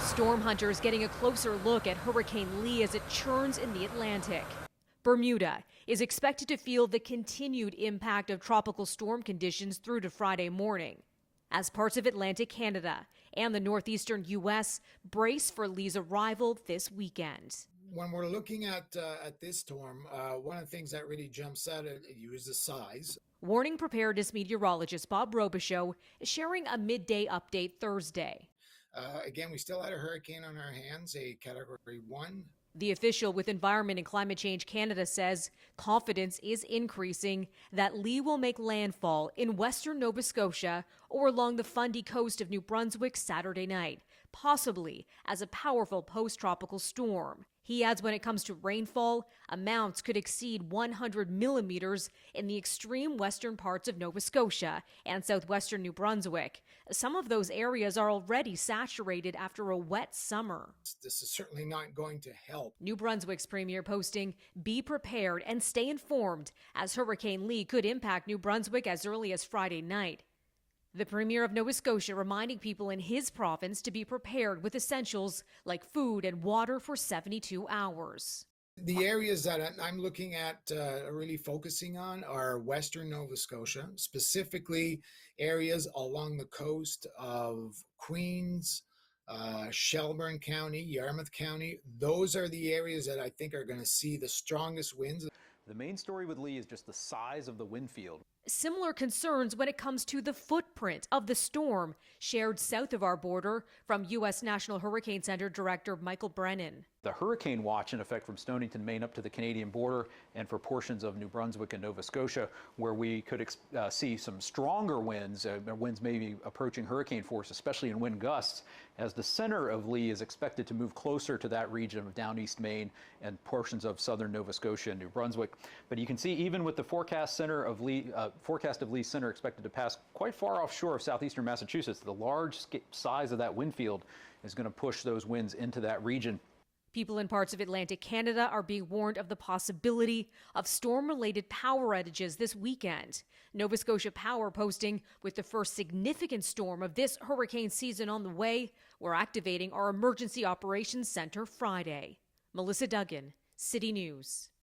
Storm hunters getting a closer look at Hurricane Lee as it churns in the Atlantic. Bermuda is expected to feel the continued impact of tropical storm conditions through to Friday morning, as parts of Atlantic Canada and the northeastern U.S. brace for Lee's arrival this weekend. When we're looking at this storm, one of the things that really jumps out at you is the size. Warning preparedness meteorologist Bob Robichaux is sharing a midday update Thursday. Again, we still had a hurricane on our hands, a Category 1. The official with Environment and Climate Change Canada says confidence is increasing that Lee will make landfall in western Nova Scotia or along the Fundy coast of New Brunswick Saturday night, possibly as a powerful post-tropical storm. He adds when it comes to rainfall, amounts could exceed 100 millimeters in the extreme western parts of Nova Scotia and southwestern New Brunswick. Some of those areas are already saturated after a wet summer. This is certainly not going to help. New Brunswick's premier posting, "Be prepared and stay informed," as Hurricane Lee could impact New Brunswick as early as Friday night. The Premier of Nova Scotia reminding people in his province to be prepared with essentials like food and water for 72 hours. The areas that I'm looking at really focusing on are western Nova Scotia, specifically areas along the coast of Queens, Shelburne County, Yarmouth County. Those are the areas that I think are going to see the strongest winds. The main story with Lee is just the size of the wind field. Similar concerns when it comes to the footprint of the storm shared south of our border from U.S. National Hurricane Center Director Michael Brennan. The hurricane watch in effect from Stonington, Maine up to the Canadian border and for portions of New Brunswick and Nova Scotia, where we could see some stronger winds, winds maybe approaching hurricane force, especially in wind gusts, as the center of Lee is expected to move closer to that region of down east Maine and portions of southern Nova Scotia and New Brunswick. But you can see even with the forecast of Lee's center expected to pass quite far offshore of southeastern Massachusetts, the large size of that wind field is going to push those winds into that region. People in parts of Atlantic Canada are being warned of the possibility of storm-related power outages this weekend. Nova Scotia Power posting, with the first significant storm of this hurricane season on the way, we're activating our Emergency Operations Center Friday. Melissa Duggan, City News.